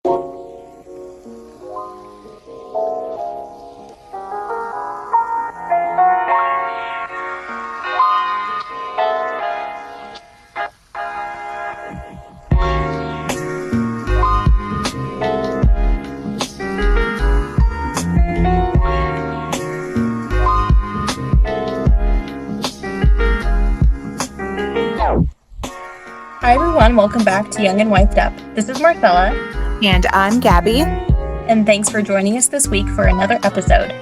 Hi everyone, welcome back to Young and Wifed Up. This is Marcella. And I'm Gabby. And thanks for joining us this week for another episode.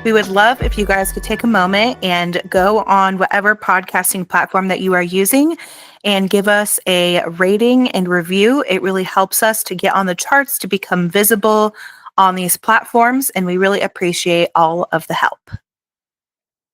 We would love if you guys could take a moment and go on whatever podcasting platform that you are using and give us a rating and review. It really helps us to get on the charts, to become visible on these platforms, and we really appreciate all of the help.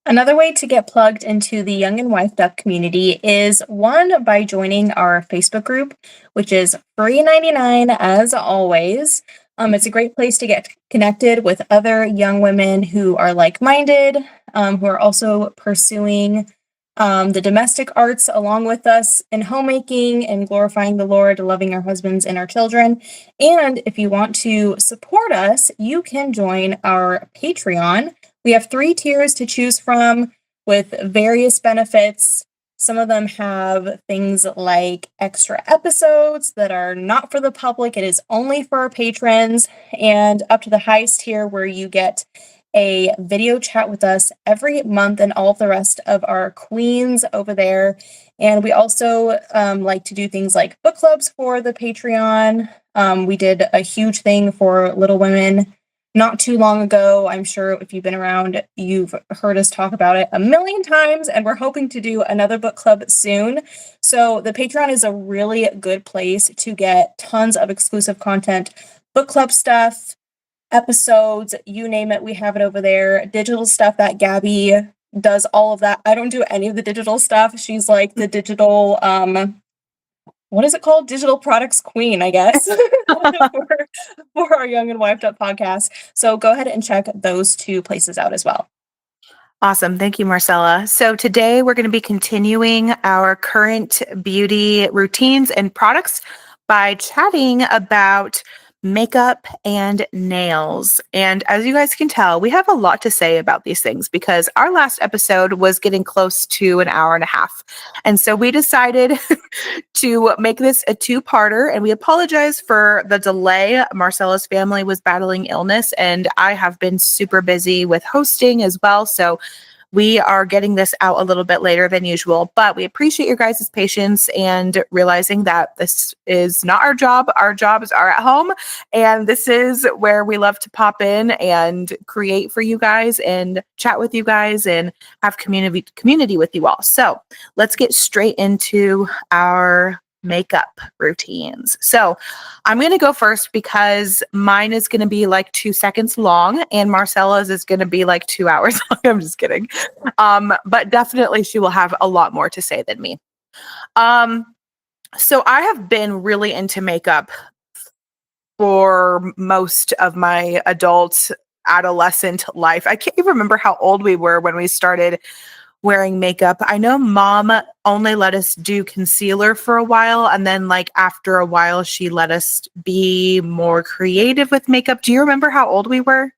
Another way to get plugged into the Young and Wifed Up community is one by joining our Facebook group, which is free $99 as always. It's a great place to get connected with other young women who are like-minded, who are also pursuing the domestic arts along with us in homemaking and glorifying the Lord, loving our husbands and our children. And if you want to support us, you can join our Patreon. We have 3 tiers to choose from with various benefits. Some of them have things like extra episodes that are not for the public. It is only for our patrons, and up to the highest tier where you get a video chat with us every month and all of the rest of our queens over there. And we also like to do things like book clubs for the Patreon. We did a huge thing for Little Women not too long ago. I'm sure if you've been around, you've heard us talk about it a million times, and we're hoping to do another book club soon. So the Patreon is a really good place to get tons of exclusive content, book club stuff, episodes, you name it, we have it over there. Digital stuff that Gabby does all of that. I don't do any of the digital stuff. She's like the digital, what is it called? Digital products queen, I guess, for our Young and Wifed Up podcast. So go ahead and check those 2 places out as well. Awesome. Thank you, Marcella. So today we're going to be continuing our current beauty routines and products by chatting about makeup and nails. And as you guys can tell, we have a lot to say about these things because our last episode was getting close to an hour and a half. And so we decided to make this a 2-parter, and we apologize for the delay. Marcella's family was battling illness, and I have been super busy with hosting as well. So we are getting this out a little bit later than usual, but we appreciate your guys' patience and realizing that this is not our job. Our jobs are at home, and this is where we love to pop in and create for you guys and chat with you guys and have community with you all. So let's get straight into our makeup routines. So I'm going to go first because mine is going to be like 2 seconds long and Marcella's is going to be like 2 hours long. I'm just kidding. But definitely she will have a lot more to say than me. So I have been really into makeup for most of my adolescent life. I can't even remember how old we were when we started wearing makeup. I know Mom only let us do concealer for a while, and then like after a while she let us be more creative with makeup. Do you remember how old we were?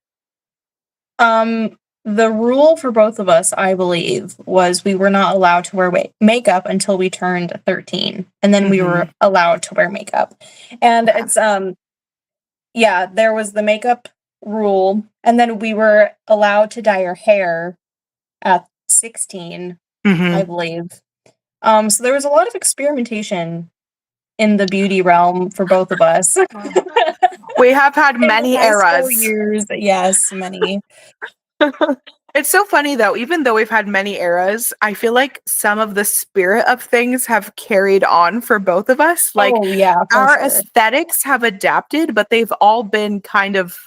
The rule for both of us, I believe, was we were not allowed to wear makeup until we turned 13, and then we were allowed to wear makeup. And it's there was the makeup rule, and then we were allowed to dye our hair at 16, I believe. So there was a lot of experimentation in the beauty realm for both of us. We have had many eras. Years, yes, many. It's so funny though, even though we've had many eras, I feel like some of the spirit of things have carried on for both of us. Like our aesthetics have adapted, but they've all been kind of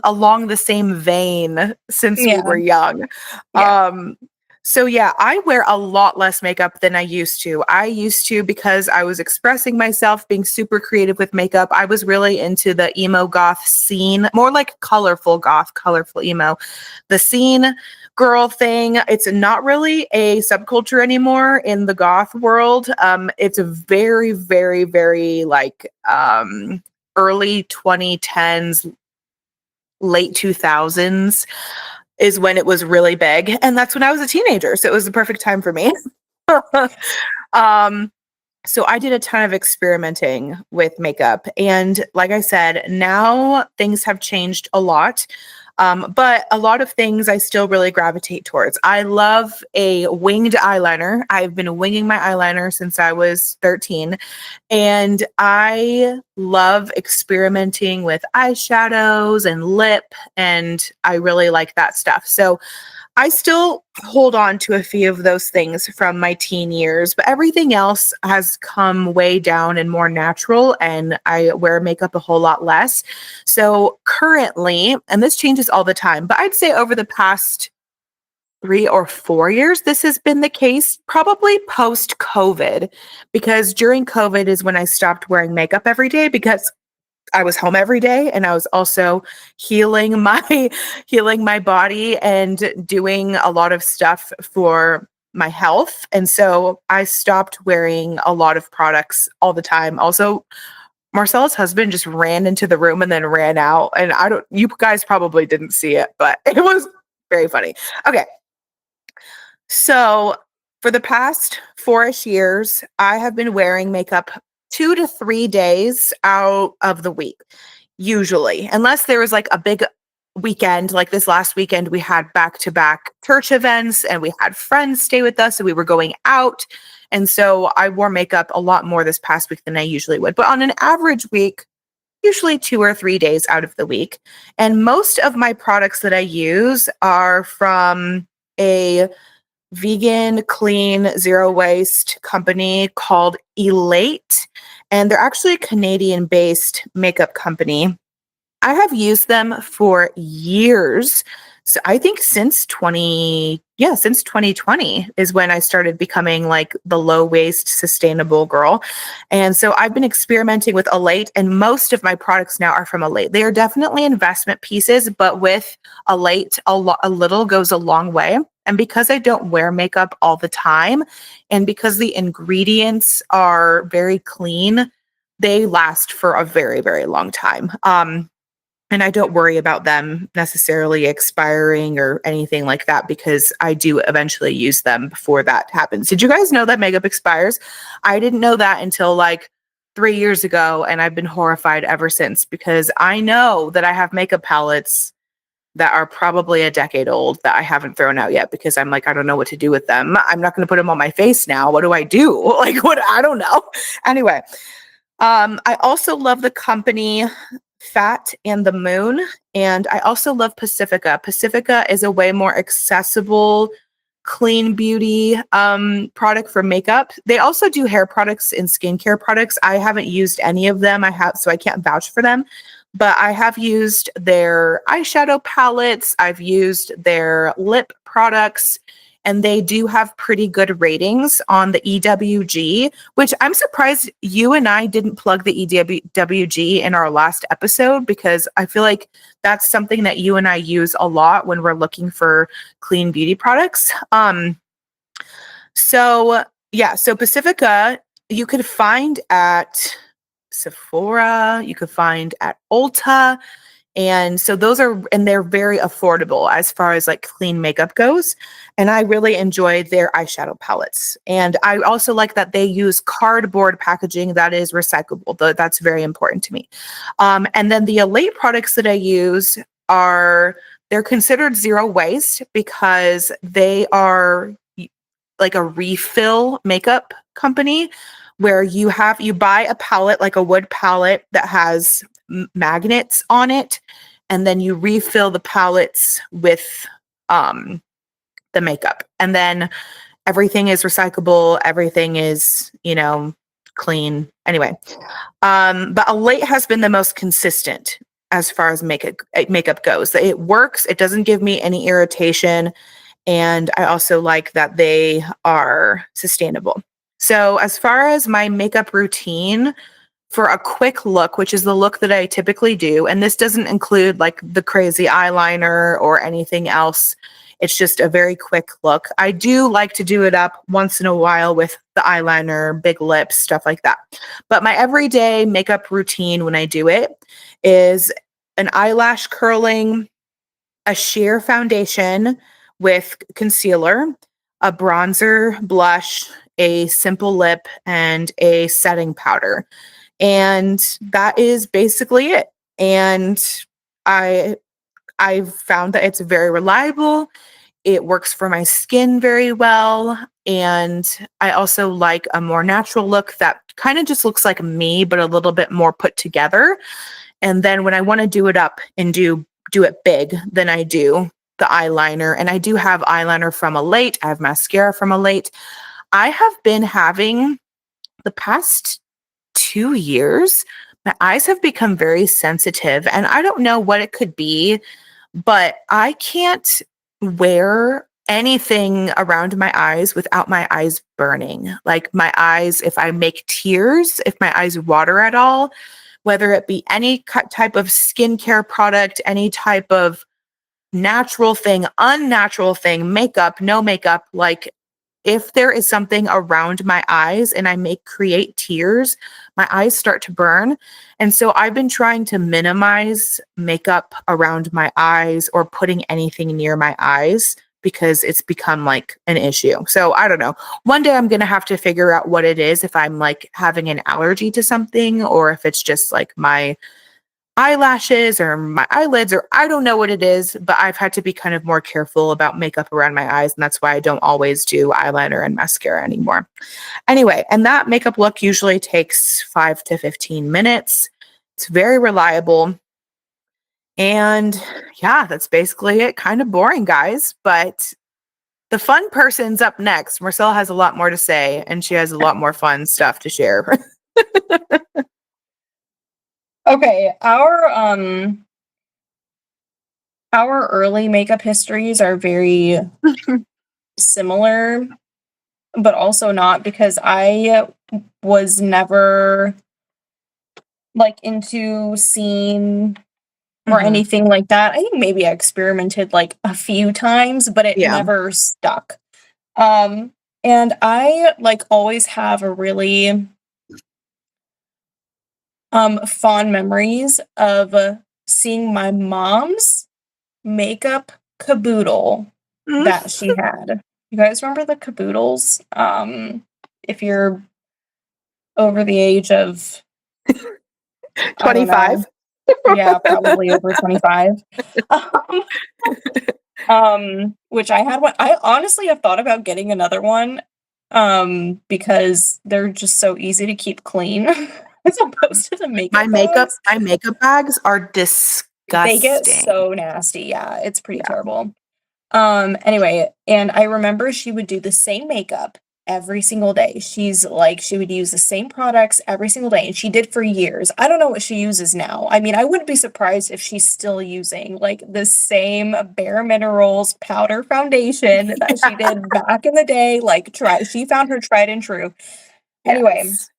along the same vein since we were young. So I wear a lot less makeup than I used to. I used to because I was expressing myself, being super creative with makeup. I was really into the emo goth scene, more like colorful goth, colorful emo. The scene girl thing, it's not really a subculture anymore in the goth world. It's a very, very, very like early 2010s, late 2000s is when it was really big. And that's when I was a teenager. So it was the perfect time for me. um, so I did a ton of experimenting with makeup. And like I said, now things have changed a lot. But a lot of things I still really gravitate towards. I love a winged eyeliner. I've been winging my eyeliner since I was 13. And I love experimenting with eyeshadows and lip. And I really like that stuff. So I still hold on to a few of those things from my teen years, but everything else has come way down and more natural, and I wear makeup a whole lot less. So currently, and this changes all the time, but I'd say over the past 3 or 4 years, this has been the case, probably post COVID, because during COVID is when I stopped wearing makeup every day because I was home every day, and I was also healing my healing my body and doing a lot of stuff for my health. And so I stopped wearing a lot of products all the time. Also, Marcella's husband just ran into the room and then ran out. And you guys probably didn't see it, but it was very funny. Okay. So for the past 4-ish years, I have been wearing makeup 2 to 3 days out of the week, usually, unless there was like a big weekend. Like this last weekend, we had back-to-back church events and we had friends stay with us and we were going out. And so I wore makeup a lot more this past week than I usually would. But on an average week, usually 2 or 3 days out of the week. And most of my products that I use are from a vegan, clean, zero waste company called Elate. And they're actually a Canadian based makeup company. I have used them for years. So I think since 2020 is when I started becoming like the low waste sustainable girl. And so I've been experimenting with Elate, and most of my products now are from Elate. They are definitely investment pieces, but with Elate, a little goes a long way. And because I don't wear makeup all the time, and because the ingredients are very clean, they last for a very, very long time. And I don't worry about them necessarily expiring or anything like that because I do eventually use them before that happens. Did you guys know that makeup expires? I didn't know that until like 3 years ago, and I've been horrified ever since because I know that I have makeup palettes that are probably a decade old that I haven't thrown out yet because I'm like, I don't know what to do with them. I'm not going to put them on my face now. What do I do? Like, what? I don't know. Anyway, I also love the company Fat and the Moon, and I also love Pacifica. Pacifica is a way more accessible, clean beauty product for makeup. They also do hair products and skincare products. I haven't used any of them. So I can't vouch for them. But I have used their eyeshadow palettes. I've used their lip products, and they do have pretty good ratings on the EWG, which I'm surprised you and I didn't plug the EWG in our last episode because I feel like that's something that you and I use a lot when we're looking for clean beauty products. So Pacifica, you could find at Sephora, you could find at Ulta. And so they're very affordable as far as like clean makeup goes. And I really enjoy their eyeshadow palettes. And I also like that they use cardboard packaging that is recyclable. That's very important to me. And then the Elate products that I use they're considered zero waste because they are like a refill makeup company where you buy a palette, like a wood palette that has magnets on it, and then you refill the palettes with the makeup, and then everything is recyclable, everything is clean anyway. But Elate has been the most consistent as far as makeup goes. It works, it doesn't give me any irritation, and I also like that they are sustainable. So as far as my makeup routine, for a quick look, which is the look that I typically do, and this doesn't include like the crazy eyeliner or anything else, It's just a very quick look. I do like to do it up once in a while with the eyeliner, big lips, stuff like that. But my everyday makeup routine when I do it is an eyelash curling, a sheer foundation with concealer, a bronzer, blush, a simple lip, and a setting powder. And that is basically it. And I I've found that it's very reliable. It works for my skin very well. And I also like a more natural look that kind of just looks like me, but a little bit more put together. And then when I want to do it up and do it big, then I do the eyeliner. And I do have eyeliner from Elate. I have mascara from Elate. I have been having the past 2 years, my eyes have become very sensitive. And I don't know what it could be, but I can't wear anything around my eyes without my eyes burning. Like my eyes, if I make tears, if my eyes water at all, whether it be any type of skincare product, any type of natural thing, unnatural thing, makeup, no makeup, like if there is something around my eyes and I make create tears, my eyes start to burn. And so I've been trying to minimize makeup around my eyes or putting anything near my eyes because it's become like an issue. So I don't know. One day I'm going to have to figure out what it is, if I'm like having an allergy to something or if it's just like my eyelashes or my eyelids, or I don't know what it is, but I've had to be kind of more careful about makeup around my eyes. And that's why I don't always do eyeliner and mascara anymore. Anyway, and that makeup look usually takes 5 to 15 minutes. It's very reliable. And yeah, that's basically it. Kind of boring, guys, but the fun person's up next. Marcella has a lot more to say, and she has a lot more fun stuff to share. Okay, our early makeup histories are very similar, but also not, because I was never like into scene or Mhm. anything like that. I think maybe I experimented like a few times, but it Yeah. never stuck. And I like always have a really fond memories of seeing my mom's makeup caboodle Mm, that she had. You guys remember the caboodles? If you're over the age of, I don't 25. know, yeah, probably over 25. Um, which I had one. I honestly have thought about getting another one, because they're just so easy to keep clean as opposed to the makeup bags. My makeup bags are They get disgusting. so nasty. Yeah, it's pretty Yeah. terrible. Anyway, and I remember she would do the same makeup every single day. She would use the same products every single day, and she did for years. I don't know what she uses now. I mean, I wouldn't be surprised if she's still using like the same Bare Minerals powder foundation that she did back in the day. Like, she found her tried and true. Anyway, Yes.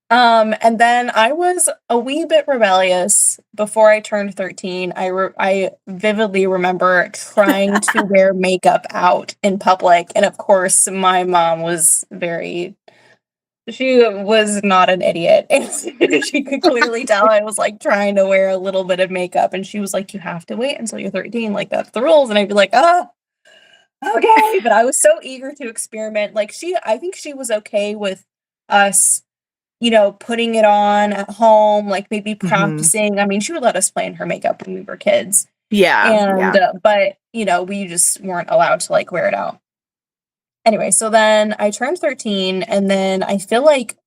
and then I was a wee bit rebellious before I turned 13. I vividly remember trying to wear makeup out in public, and of course, my mom was she was not an idiot. And she could clearly tell I was like trying to wear a little bit of makeup, and she was like, "You have to wait until you're 13, like that's the rules." And I'd be like, "Oh, okay." But I was so eager to experiment. Like, I think she was okay with us, putting it on at home, like maybe Mhm. practicing. I mean, she would let us play in her makeup when we were kids. Yeah, And, yeah. but, we just weren't allowed to like wear it out. Anyway, so then I turned 13, and then I feel like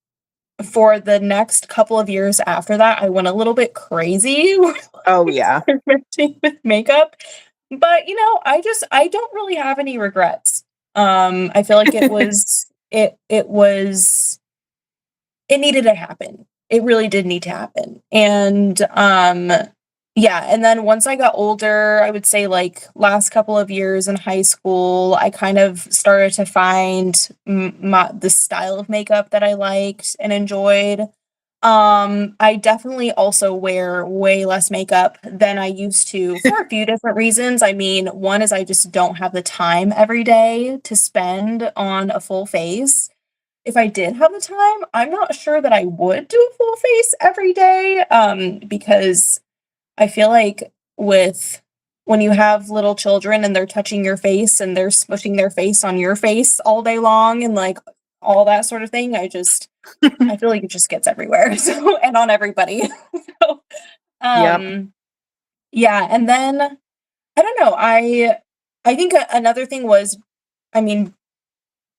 for the next couple of years after that, I went a little bit crazy with Oh, yeah. experimenting with makeup. But, I don't really have any regrets. I feel like it needed to happen. It really did need to happen. And, yeah, and then once I got older, I would say, like, last couple of years in high school, I kind of started to find the style of makeup that I liked and enjoyed. I definitely also wear way less makeup than I used to for a few different reasons. I mean, one is I just don't have the time every day to spend on a full face. If I did have the time, I'm not sure that I would do a full face every day, because I feel like with when you have little children and they're touching your face and they're smushing their face on your face all day long and, like, all that sort of thing, I feel like it just gets everywhere, so and on everybody. So, Yep. yeah, and then I don't know, I think another thing was, I mean,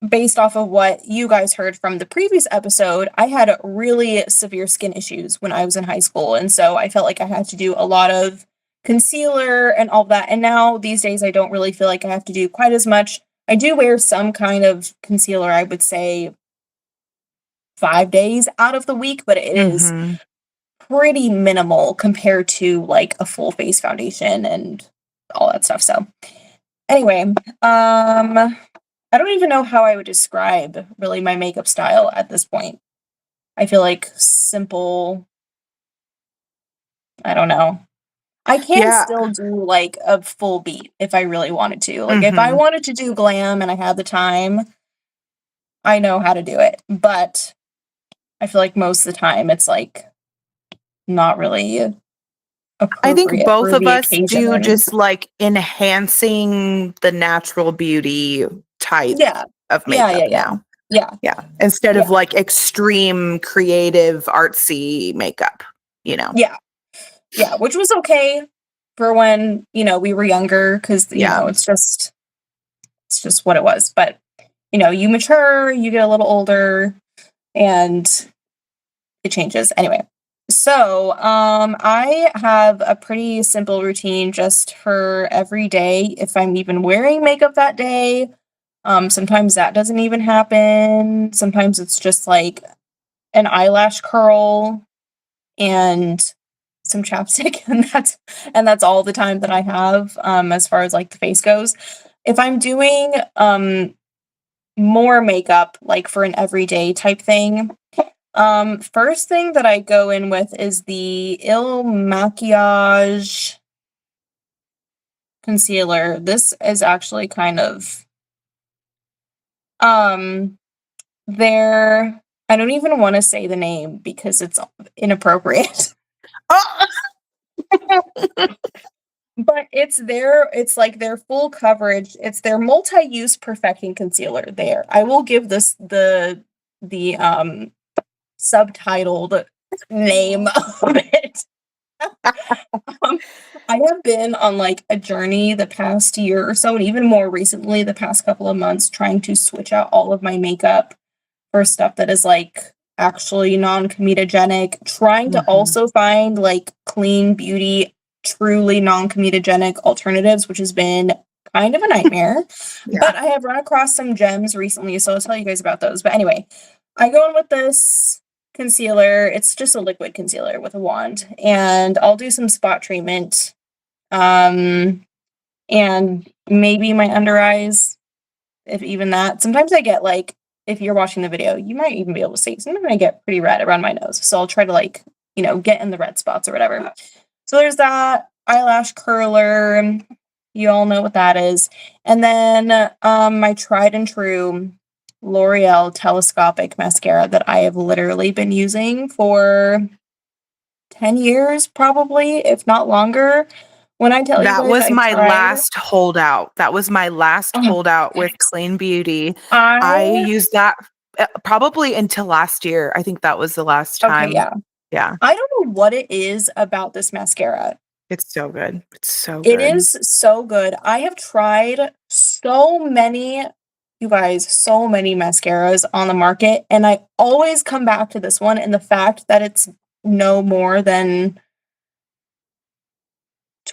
based off of what you guys heard from the previous episode, I had really severe skin issues when I was in high school, and so I felt like I had to do a lot of concealer and all that, and now these days I don't really feel like I have to do quite as much. I do wear some kind of concealer, I would say 5 days out of the week, but it is Mhm. pretty minimal compared to, like, a full face foundation and all that stuff, so anyway, I don't even know how I would describe really my makeup style at this point. I feel like simple, I don't know. I can Yeah. still do, like, a full beat if I really wanted to. Like, if I Mhm. wanted to do glam and I had the time, I know how to do it, but I feel like most of the time it's, like, not really I think appropriate both for of the us do occasion. just, like, enhancing the natural beauty type Yeah. of Yeah, yeah, makeup yeah. now. Yeah, Yeah, instead yeah, of, like, extreme creative artsy makeup, you know? yeah, yeah, which was okay for when, we were younger, because Yeah. it's just what it was, but, you mature, you get a little older, and it changes. Anyway, so, I have a pretty simple routine just for every day if I'm even wearing makeup that day. Sometimes that doesn't even happen. Sometimes it's just, like, an eyelash curl and some chapstick, and that's all the time that I have, as far as, like, the face goes. If I'm doing, more makeup, like, for an everyday type thing, first thing that I go in with is the Il Makiage concealer. This is actually kind of, um, their I don't even wanna say the name because it's inappropriate. Oh! But it's like their full coverage, it's their multi-use perfecting concealer there. I will give this the subtitled name of it. Um, I have been on, like, a journey the past year or so, and even more recently, the past couple of months, trying to switch out all of my makeup for stuff that is, like, actually non-comedogenic, trying to Mhm. also find, like, clean beauty, truly non-comedogenic alternatives, which has been kind of a nightmare, Yeah. but I have run across some gems recently, so I'll tell you guys about those. But anyway, I go in with this concealer. It's just a liquid concealer with a wand, and I'll do some spot treatment, um, and maybe my under eyes, if even that. Sometimes I get, like, if you're watching the video, you might even be able to see, sometimes I get pretty red around my nose, so I'll try to, like, get in the red spots or whatever. So there's that, eyelash curler, you all know what that is, and then, my tried and true L'Oreal telescopic mascara that I have literally been using for 10 years probably, if not longer. When I tell you That guys was I my tried last holdout. That was my last oh, holdout with yes. Clean Beauty. I I used that, probably until last year. I think that was the last Okay, time. yeah. Yeah, I don't know what it is about this mascara. it's so good. It's so It good. is so good. I have tried so many, you guys, so many mascaras on the market, and I always come back to this one, and the fact that it's no more than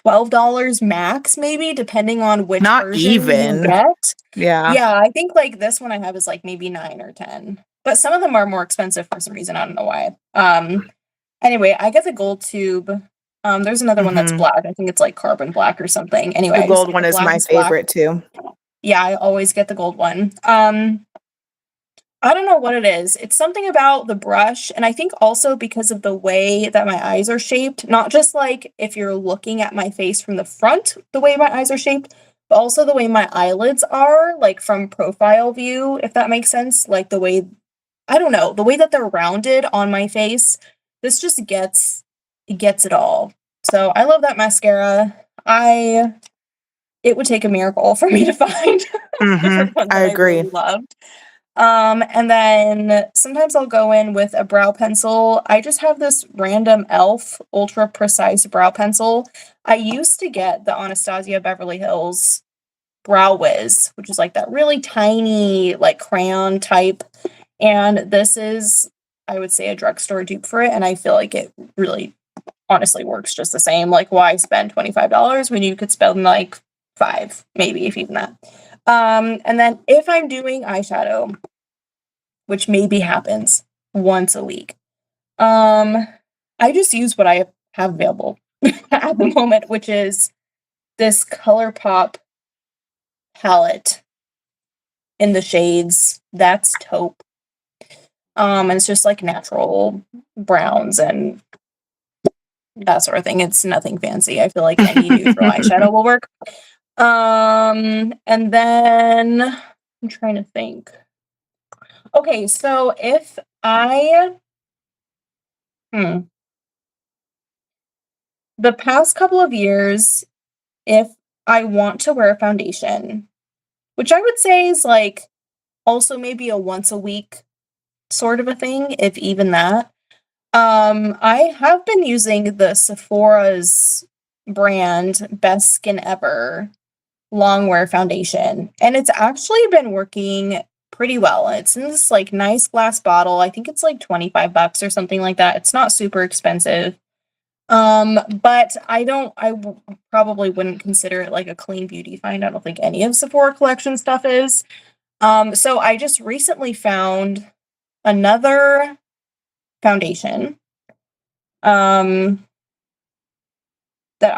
$12 max, maybe, depending on which Not version you even. get. Yeah. Yeah, I think, like, this one I have is, like, maybe 9 or 10, but some of them are more expensive for some reason, I don't know why. Anyway, I get the gold tube. There's another one that's Mhm. black, I think it's, like, carbon black or something. Anyway, The I just gold get one the is my blackest black. favorite too. Yeah, I always get the gold one. I don't know what it is. It's something about the brush, and I think also because of the way that my eyes are shaped, not just like if you're looking at my face from the front, the way my eyes are shaped, but also the way my eyelids are, like from profile view, if that makes sense. Like the way, I don't know, the way that they're rounded on my face. This just gets it all. So I love that mascara. It would take a miracle for me to find a different one I that I agree. really loved. And then sometimes I'll go in with a brow pencil. I just have this random e.l.f. ultra precise brow pencil. I used to get the Anastasia Beverly Hills Brow Wiz, which is like that really tiny, like crayon type. And this is, I would say, a drugstore dupe for it. And I feel like it really honestly works just the same. Like, why spend $25 when you could spend like five, maybe if even that. And then if I'm doing eyeshadow, which maybe happens once a week, I just use what I have available at the moment, which is this ColourPop palette in the shades That's Taupe. And it's just like natural browns and that sort of thing. It's nothing fancy. I feel like any neutral eyeshadow will work. And then I'm trying to think. Okay, so if I the past couple of years, if I want to wear a foundation, which I would say is like also maybe a once a week sort of a thing, if even that. I have been using the Sephora's brand Best Skin Ever Longwear Foundation, and it's actually been working pretty well. It's in this like nice glass bottle. I think it's like $25 or something like that. It's not super expensive. But probably wouldn't consider it like a clean beauty find. I don't think any of Sephora collection stuff is. So I just recently found another foundation that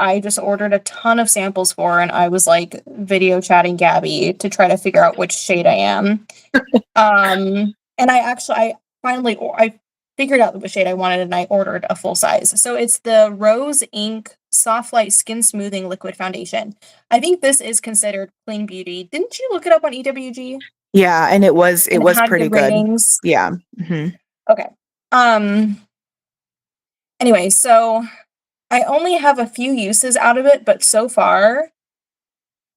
I just ordered a ton of samples for, and I was like video chatting Gabby to try to figure out which shade I am. And I finally I figured out which shade I wanted, and I ordered a full size. So it's the Rose Ink Soft Light Skin Smoothing Liquid Foundation. I think this is considered clean beauty. Didn't you look it up on EWG? Yeah, and it was And was had pretty good good. ratings. Yeah. Hmm. Okay. Anyway, so I only have a few uses out of it, but so far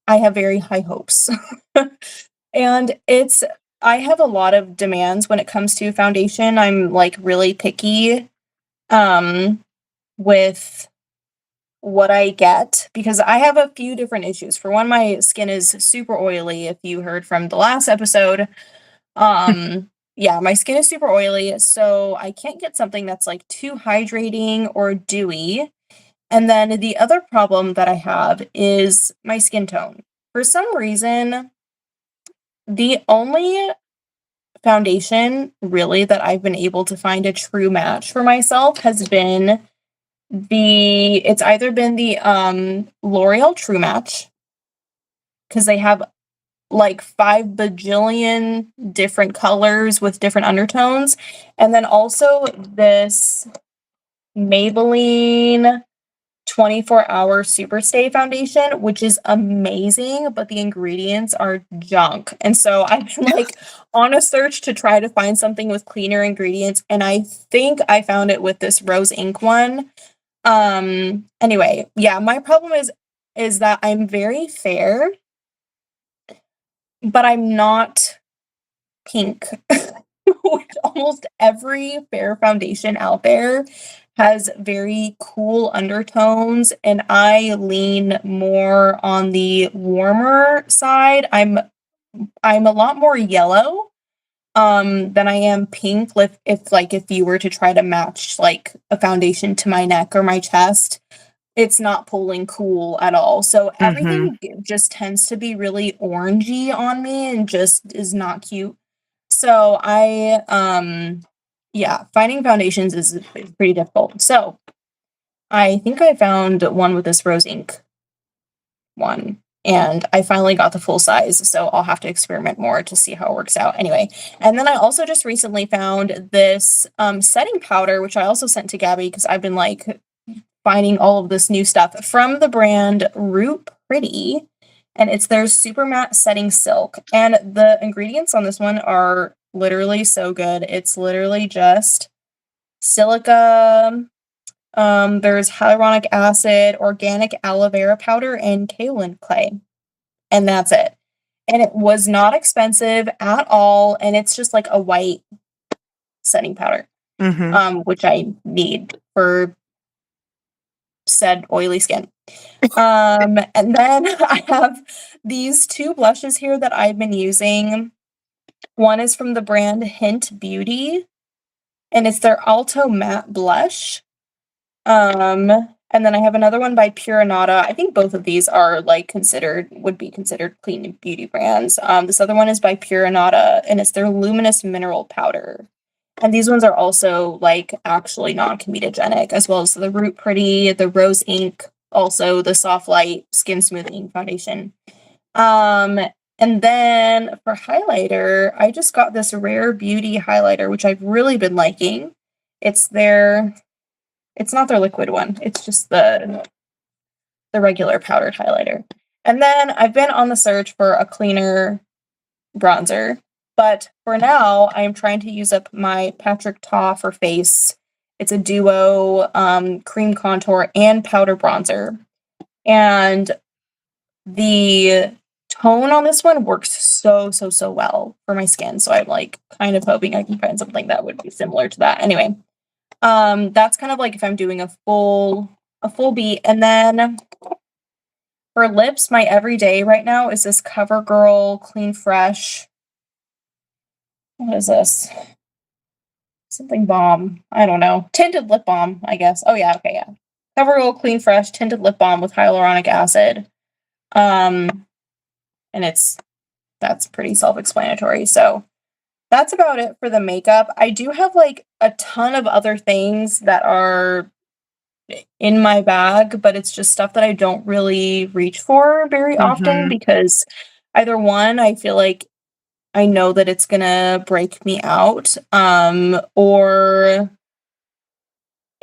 I have very high hopes. And I have a lot of demands when it comes to foundation. I'm like really picky with what I get because I have a few different issues. For one, my skin is super oily, if you heard from the last episode. Yeah, my skin is super oily, so I can't get something that's like too hydrating or dewy. And then the other problem that I have is my skin tone. For some reason, the only foundation really that I've been able to find a true match for myself has been it's either been the L'Oreal True Match, because they have like 5 bajillion different colors with different undertones, and then also this Maybelline 24-hour Superstay foundation, which is amazing, but the ingredients are junk. And so I've been like on a search to try to find something with cleaner ingredients, and I think I found it with this Rose Ink one. Anyway, yeah, my problem is that I'm very fair, but I'm not pink. Which almost every fair foundation out there has very cool undertones, and I lean more on the warmer side. I'm a lot more yellow than I am pink. If you were to try to match like a foundation to my neck or my chest, it's not pulling cool at all. So everything just tends to be really orangey on me and just is not cute. So yeah, finding foundations is pretty difficult. So I think I found one with this Rose Ink one, and I finally got the full size, so I'll have to experiment more to see how it works out. Anyway, and then I also just recently found this setting powder, which I also sent to Gabby because I've been like finding all of this new stuff from the brand Root Pretty, and it's their super matte setting silk. And the ingredients on this one are literally so good. It's literally just silica, there's hyaluronic acid, organic aloe vera powder, and kaolin clay, and that's it. And it was not expensive at all, and it's just like a white setting powder, which I need for said oily skin. And then I have these two blushes here that I've been using. One is from the brand Hint Beauty, and it's their Alto Matte Blush. And then I have another one by Purinata. I think both of these are like would be considered clean beauty brands. This other one is by Purinata, and it's their Luminous Mineral Powder. And these ones are also like actually non-comedogenic, as well as the Root Pretty, the Rose Ink, also the Soft Light Skin Smoothing Foundation. And then for highlighter, I just got this Rare Beauty highlighter, which I've really been liking. It's not their liquid one. It's just the regular powdered highlighter. And then I've been on the search for a cleaner bronzer. But for now, I am trying to use up my Patrick Ta for face. It's a duo cream contour and powder bronzer. And the tone on this one works so well for my skin. So I'm like kind of hoping I can find something that would be similar to that. Anyway, that's kind of like if I'm doing a full beat. And then for lips, my everyday right now is this CoverGirl Clean Fresh. What is this? Something balm. I don't know. Tinted lip balm, I guess. Oh yeah, okay, yeah. CoverGirl Clean Fresh tinted lip balm with hyaluronic acid. And that's pretty self-explanatory. So that's about it for the makeup. I do have like a ton of other things that are in my bag, but it's just stuff that I don't really reach for very often because either one, I feel like I know that it's gonna break me out, or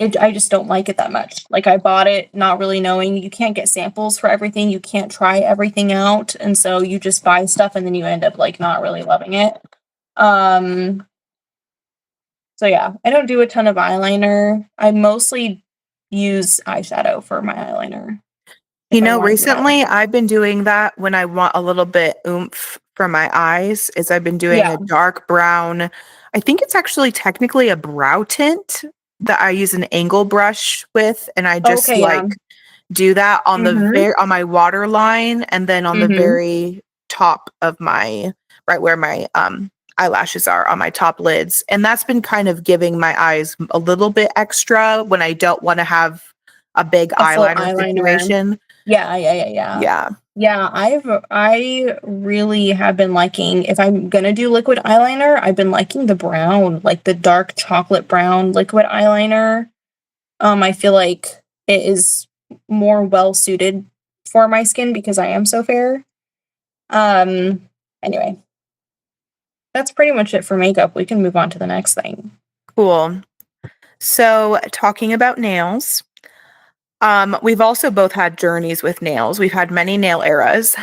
I just don't like it that much. Like I bought it not really knowing you can't get samples for everything, you can't try everything out, and so you just buy stuff and then you end up like not really loving it. So yeah, I don't do a ton of eyeliner. I mostly use eyeshadow for my eyeliner. Recently I've been doing that when I want a little bit oomph for my eyes, is I've been doing a dark brown. I think it's actually technically a brow tint that I use an angle brush with, and I just do that on the on my waterline, and then on the very top of right where my eyelashes are on my top lids. And that's been kind of giving my eyes a little bit extra when I don't want to have a big eyeliner situation. Yeah. I really have been liking, if I'm gonna do liquid eyeliner, I've been liking the brown, like the dark chocolate brown liquid eyeliner. I feel like it is more well suited for my skin because I am so fair. Anyway, that's pretty much it for makeup. We can move on to the next thing. Cool. So talking about nails, we've also both had journeys with nails. We've had many nail eras.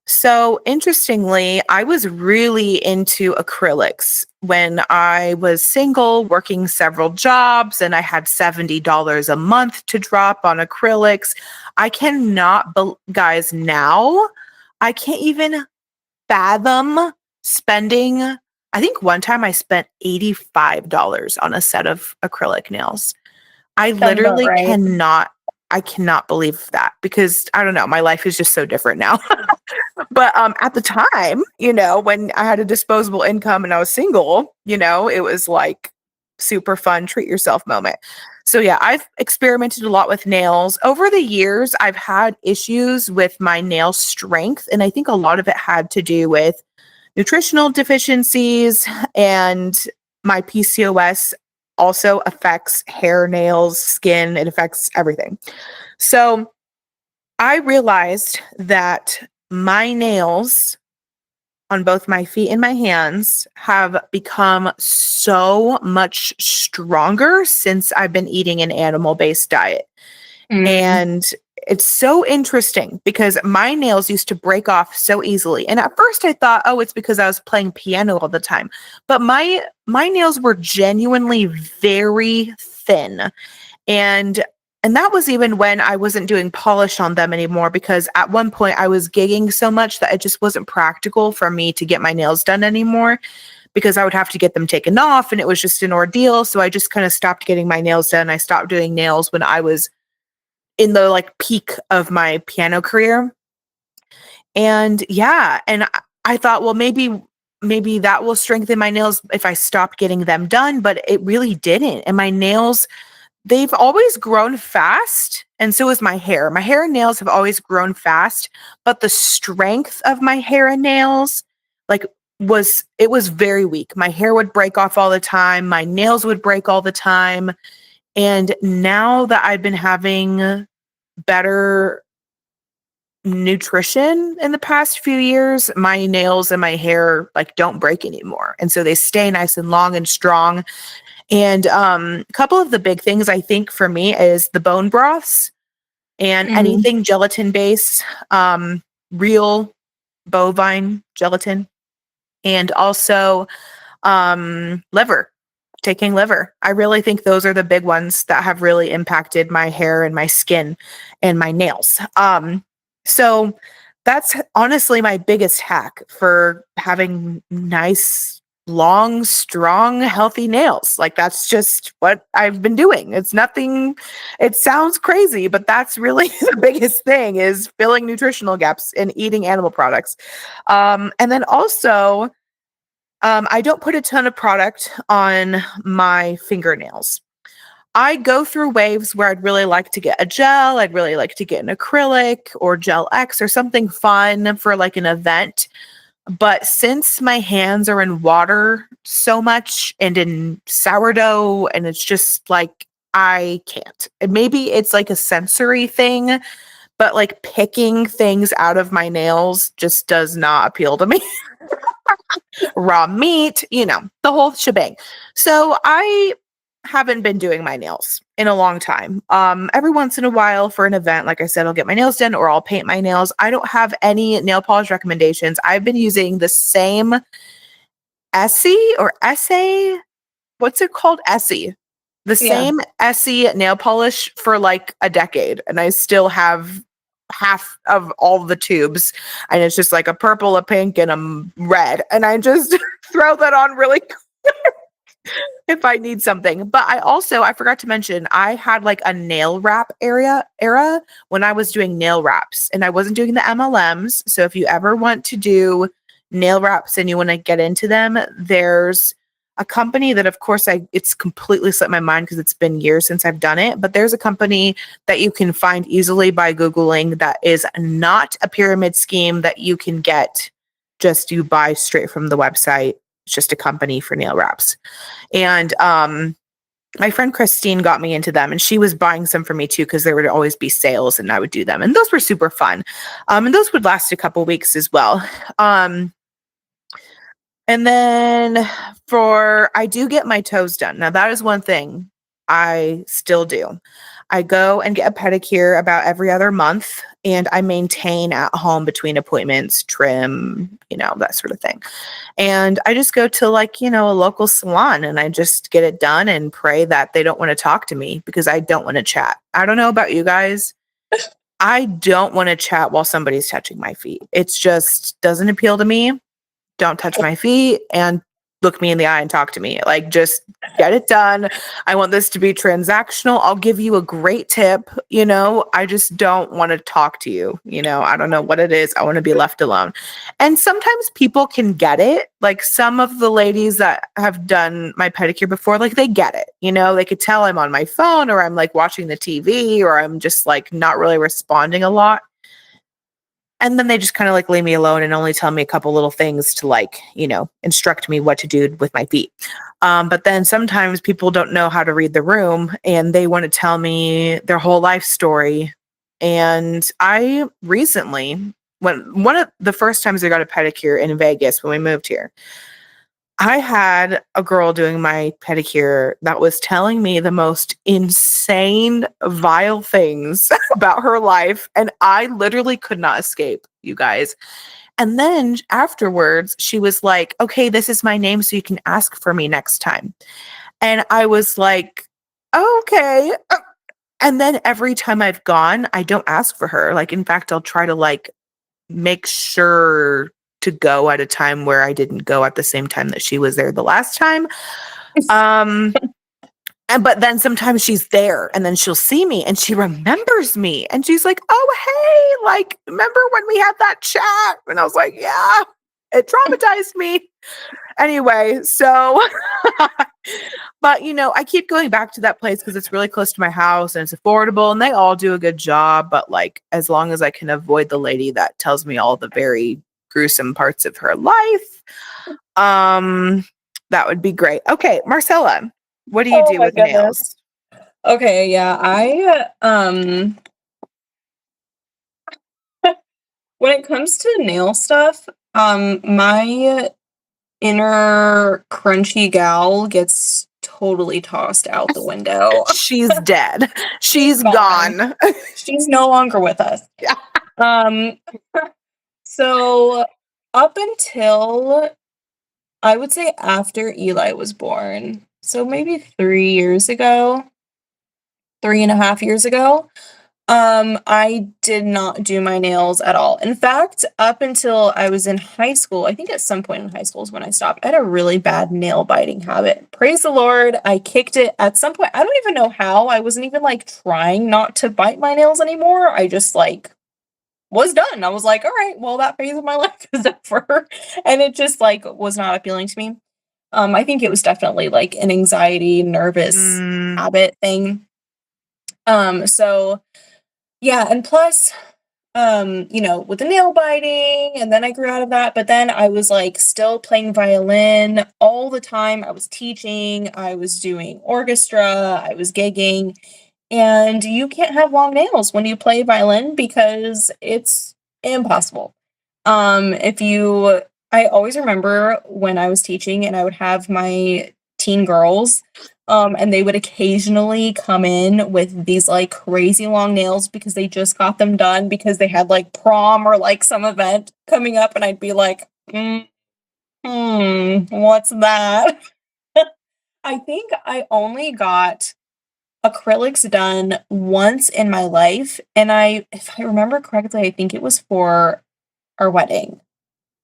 So interestingly, I was really into acrylics when I was single, working several jobs, and I had $70 a month to drop on acrylics. I cannot, guys, now I can't even fathom spending. I think one time I spent $85 on a set of acrylic nails. I literally I cannot believe that, because I don't know, my life is just so different now. But at the time, when I had a disposable income and I was single, it was like super fun, treat yourself moment. So yeah, I've experimented a lot with nails. Over the years, I've had issues with my nail strength, and I think a lot of it had to do with nutritional deficiencies, and my PCOS also affects hair, nails, skin. It affects everything. So I realized that my nails on both my feet and my hands have become so much stronger since I've been eating an animal-based diet. Mm. And it's so interesting because my nails used to break off so easily. And at first I thought, oh, it's because I was playing piano all the time. But my nails were genuinely very thin. And and that was even when I wasn't doing polish on them anymore, because at one point I was gigging so much that it just wasn't practical for me to get my nails done anymore, because I would have to get them taken off and it was just an ordeal. So I just kind of stopped getting my nails done. I stopped doing nails when I was in the like peak of my piano career. And yeah, and I thought, well, maybe that will strengthen my nails if I stop getting them done, but it really didn't. And my nails, they've always grown fast, and so is my hair. My hair and nails have always grown fast, but the strength of my hair and nails like was very weak. My hair would break off all the time, my nails would break all the time. And now that I've been having better nutrition in the past few years, my nails and my hair like don't break anymore. And so they stay nice and long and strong. And a couple of the big things I think for me is the bone broths and Mm. anything gelatin based, real bovine gelatin, and also liver, taking liver. I really think those are the big ones that have really impacted my hair and my skin and my nails. So that's honestly my biggest hack for having nice, long, strong, healthy nails. Like that's just what I've been doing. It's nothing, it sounds crazy, but that's really the biggest thing is filling nutritional gaps and eating animal products. And then also, I don't put a ton of product on my fingernails. I go through waves where I'd really like to get a gel, I'd really like to get an acrylic or Gel X or something fun for like an event. But since my hands are in water so much and in sourdough, and it's just like, I can't. And maybe it's like a sensory thing, but like picking things out of my nails just does not appeal to me. Raw meat, the whole shebang. So I haven't been doing my nails in a long time. Every once in a while for an event, like I said, I'll get my nails done or I'll paint my nails. I don't have any nail polish recommendations. I've been using the same Essie or Essay. What's it called? Essie. The Yeah. same Essie nail polish for like a decade. And I still have half of all the tubes. And it's just like a purple, a pink, and a red. And I just throw that on really if I need something. But I forgot to mention, I had like a nail wrap era when I was doing nail wraps, and I wasn't doing the MLMs. So if you ever want to do nail wraps and you want to get into them, there's a company that of course it's completely slipped my mind because it's been years since I've done it, but there's a company that you can find easily by Googling that is not a pyramid scheme that you can get just you buy straight from the website. It's just a company for nail wraps. And my friend Christine got me into them, and she was buying some for me too because there would always be sales and I would do them. And those were super fun. And those would last a couple weeks as well. And then I do get my toes done. Now that is one thing I still do. I go and get a pedicure about every other month, and I maintain at home between appointments, trim, that sort of thing. And I just go to like, a local salon and I just get it done and pray that they don't want to talk to me because I don't want to chat. I don't know about you guys. I don't want to chat while somebody's touching my feet. It's just doesn't appeal to me. Don't touch my feet and look me in the eye and talk to me. Like, just get it done. I want this to be transactional. I'll give you a great tip. I just don't want to talk to you. I don't know what it is. I want to be left alone. And sometimes people can get it. Like some of the ladies that have done my pedicure before, like they get it. They could tell I'm on my phone or I'm like watching the TV or I'm just like not really responding a lot. And then they just kind of like leave me alone and only tell me a couple little things to like, instruct me what to do with my feet. But then sometimes people don't know how to read the room and they want to tell me their whole life story And I recently, when one of the first times I got a pedicure in Vegas when we moved here, I had a girl doing my pedicure that was telling me the most insane, vile things about her life. And I literally could not escape, you guys. And then afterwards, she was like, okay, this is my name, so you can ask for me next time. And I was like, okay. And then every time I've gone, I don't ask for her. Like, in fact, I'll try to like make sure to go at a time where I didn't go at the same time that she was there the last time. Um, but then sometimes she's there and then she'll see me and she remembers me and she's like, oh, hey, like, remember when we had that chat? And I was like, yeah, it traumatized me. Anyway, so, but I keep going back to that place because it's really close to my house and it's affordable and they all do a good job. But like, as long as I can avoid the lady that tells me all the very gruesome parts of her life, that would be great. Okay, Marcella, what do you Oh do my with goodness. nails? Okay, yeah, when it comes to nail stuff, my inner crunchy gal gets totally tossed out the window. She's dead. She's She's gone. gone. She's no longer with us. Yeah. Um, so up until I would say after Eli was born, so maybe 3 years ago, 3.5 years ago, I did not do my nails at all. In fact, up until I was in high school, I think at some point in high school is when I stopped. I had a really bad nail biting habit. Praise the Lord, I kicked it at some point. I don't even know how. I wasn't even like trying not to bite my nails anymore. I just like was done. I was like, all right, well, that phase of my life is over. And it just like was not appealing to me. I think it was definitely like an anxiety, nervous Mm, habit thing. So yeah, and plus, with the nail biting, and then I grew out of that, but then I was like still playing violin all the time. I was teaching, I was doing orchestra, I was gigging, and you can't have long nails when you play violin because it's impossible. If you I always remember when I was teaching and I would have my teen girls, and they would occasionally come in with these like crazy long nails because they just got them done because they had like prom or like some event coming up, and I'd be like, what's that? I think I only got acrylics done once in my life, and if I remember correctly, I think it was for our wedding,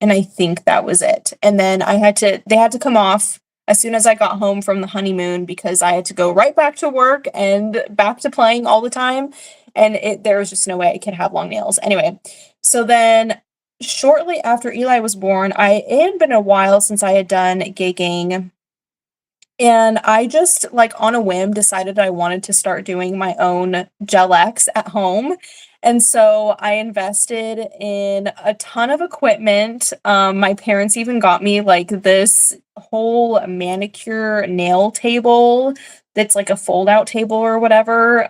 and I think that was it. And then they had to come off as soon as I got home from the honeymoon because I had to go right back to work and back to playing all the time, and there was just no way I could have long nails. Anyway, so then shortly after Eli was born, it had been a while since I had done gigging, and I just, like, on a whim, decided I wanted to start doing my own Gel X at home. And so I invested in a ton of equipment. My parents even got me like this whole manicure nail table that's like a fold out table or whatever,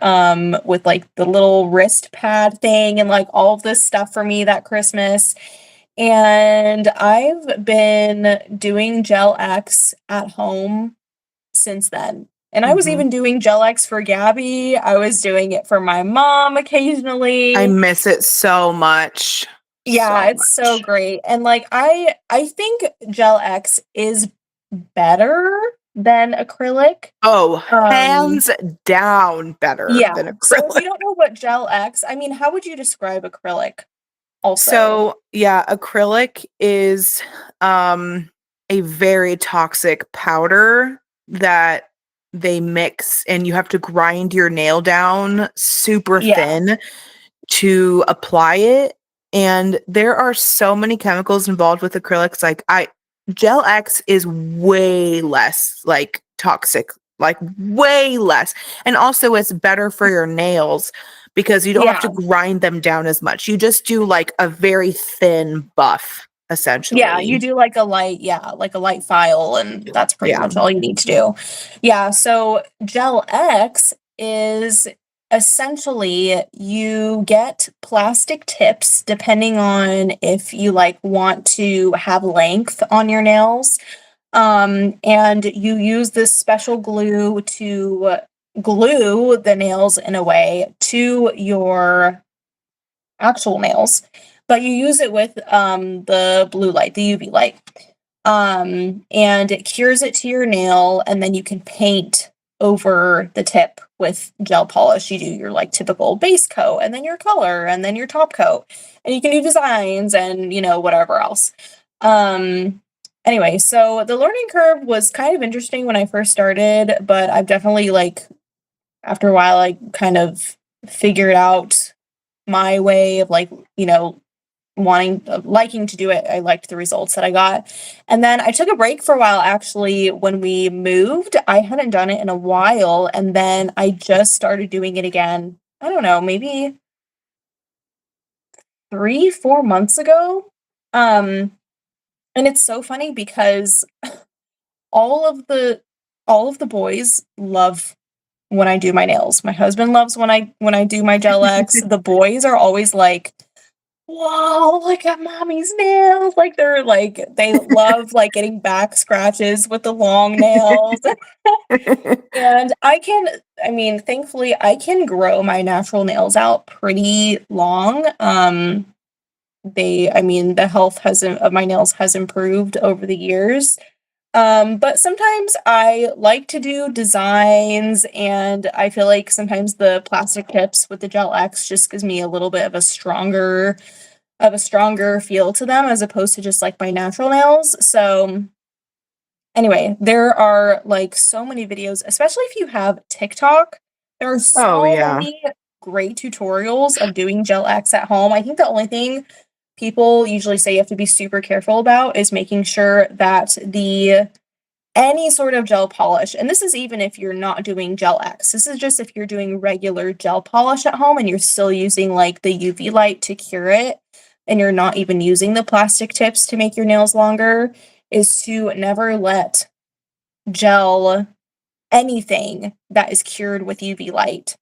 with like the little wrist pad thing and like all of this stuff for me that Christmas. And I've been doing Gel X at home since then. And I was mhm. even doing Gel X for Gabby. I was doing it for my mom I occasionally. miss it so much. Yeah, So it's so much. great. And like I think Gel X is better than acrylic. Oh, Um hands down better yeah. than So if acrylic. you don't know what Gel X, I mean, how would you describe acrylic also? So, yeah, acrylic is a very toxic powder that they mix and you have to grind your nail down super Yeah. thin to apply it. And there are so many chemicals involved with acrylics. Like Gel X is way less like toxic, like way less. And also it's better for your nails because you don't have to Yeah. grind them down as much. You just do like a very thin buff Yeah, you essentially. do like like a light file, and that's pretty Yeah. much all you need to do. Yeah, so Gel X is essentially you get plastic tips depending on if you like want to have length on your nails. And you use this special glue to glue the nails in a way to your actual nails, but you use it with the blue light, the UV light. And it cures it to your nail, and then you can paint over the tip with gel polish. You do your like typical base coat, and then your color, and then your top coat, and you can do designs and whatever else. Anyway, so the learning curve was kind of interesting when I first started, but I've definitely like after a while I kind of figured out my way of like liking to do it. I liked the results that I got. And then I took a break for a while actually when we moved. I hadn't done it in a while, and then I just started doing it again. I don't know, maybe 3, 4 months ago. Um and it's so funny because all of the all of the boys love when I do my nails. My husband loves when I do my gel X. The boys are always like, "Whoa, look at mommy's nails." Like they're like they love like getting back scratches with the long nails. And I mean, thankfully I can grow my natural nails out pretty long. I mean, the health of my nails has improved over the years. But sometimes I like to do designs, and I feel like sometimes the plastic tips with the Gel X just gives me a little bit of a stronger feel to them as opposed to just like my natural nails. So anyway, there are like so many videos, especially if you have TikTok. There are Oh, so yeah. many great tutorials of doing Gel X at home. I think the only thing people usually say you have to be super careful about is making sure that the any sort of gel polish, and this is even if you're not doing Gel X. This is just if you're doing regular gel polish at home and you're still using like the UV light to cure it, and you're not even using the plastic tips to make your nails longer, is to never let gel anything that is cured with UV light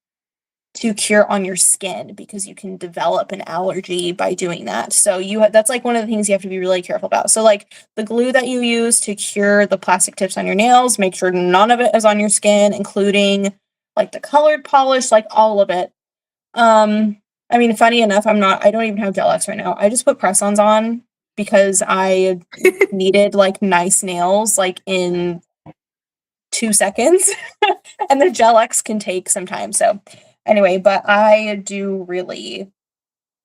to cure on your skin, because you can develop an allergy by doing that. So that's like one of the things you have to be really careful about. So like the glue that you use to cure the plastic tips on your nails, make sure none of it is on your skin, including like the colored polish, like all of it. I mean, funny enough, I don't even have Gel X right now. I just put press-ons on because I needed like nice nails like in 2 seconds. And the Gel X can take some time. So anyway, but I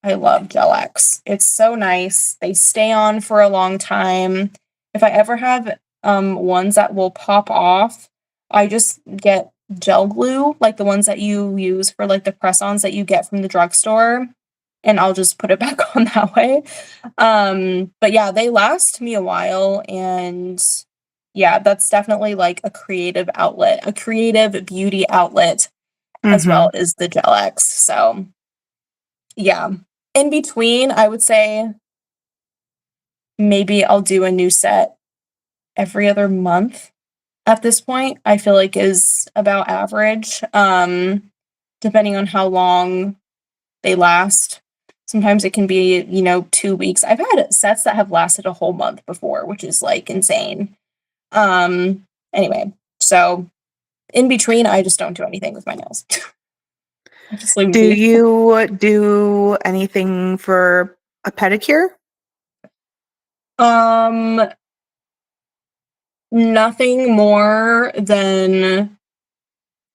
love Gel X. It's so nice. They stay on for a long time. If I ever have ones that will pop off, I just get gel glue, like the ones that you use for like the press-ons that you get from the drugstore, and I'll just put it back on that way. But yeah, they last me a while, and yeah, that's definitely like a creative outlet, a creative beauty outlet as well Mhm. as the Gel X. So yeah. In between, I would say maybe I'll do a new set every other month at this point. I feel like is about average. Depending on how long they last. Sometimes it can be, 2 weeks. I've had sets that have lasted a whole month before, which is like insane. Anyway, so in between, I just don't do anything with my nails. I just leave them Do be. you do anything for a pedicure? Um, Nothing more than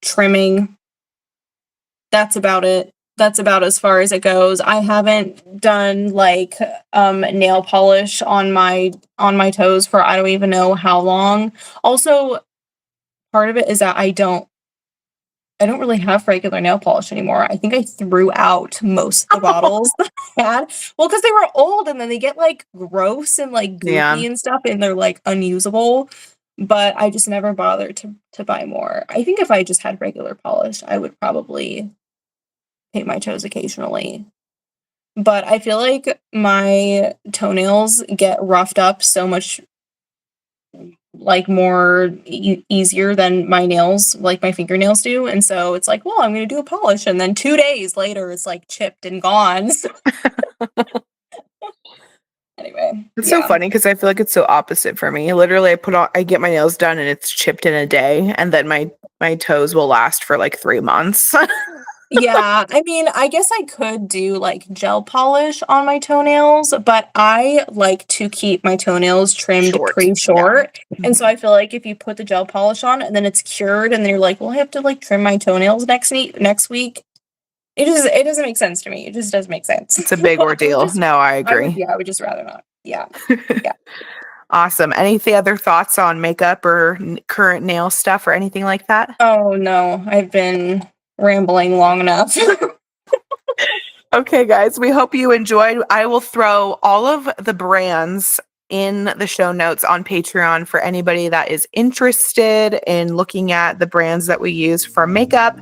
trimming. That's about it. That's about as far as it goes. I haven't done like nail polish on my toes for I don't even know how long. Also, part of it is that I don't really have regular nail polish anymore. I think I threw out most of the bottles that I had. Well, because they were old and then they get like gross and like Yeah. goopy and stuff and they're like unusable. But I just never bothered to buy more. I think if I just had regular polish, I would probably paint my toes occasionally. But I feel like my toenails get roughed up so much like more easier than my nails, like my fingernails do. And so it's like, well, I'm going to do a polish. And then 2 days later, it's like chipped and gone. So anyway. It's so funny because I feel like it's so opposite for me. Literally, I get my nails done and it's chipped in a day, and then my toes will last for like 3 months. Yeah, I mean, I guess I could do like gel polish on my toenails, but I like to keep my toenails trimmed pretty short. Yeah. And so I feel like if you put the gel polish on and then it's cured and then you're like, well, I have to like trim my toenails next week. It doesn't make sense to me. It just doesn't make sense. It's a big ordeal. No, I agree. I would just rather not. Yeah. Awesome. Any other thoughts on makeup or current nail stuff or anything like that? Oh no, I've been rambling long enough. Okay, guys, we hope you enjoyed. I will throw all of the brands in the show notes on Patreon for anybody that is interested in looking at the brands that we use for makeup.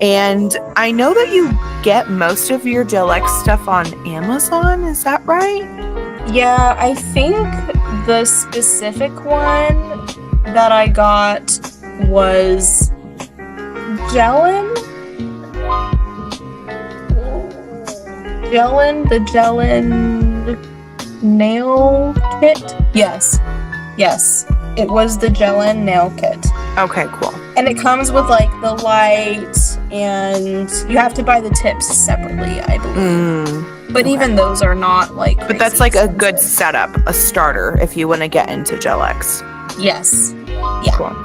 And I know that you get most of your Gel-X stuff on Amazon. Is that right? Yeah, I think the specific one that I got was the Gellin nail kit. Yes, it was the Gellin nail kit. Okay, cool. And it comes with like the light, and you have to buy the tips separately, I believe. But even those are not like. But that's like a good setup, a starter if you want to get into Gel-X. Yes. Yeah. Cool.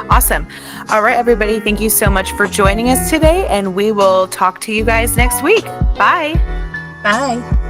Awesome. All right, everybody. Thank you so much for joining us today, and we will talk to you guys next week. Bye. Bye.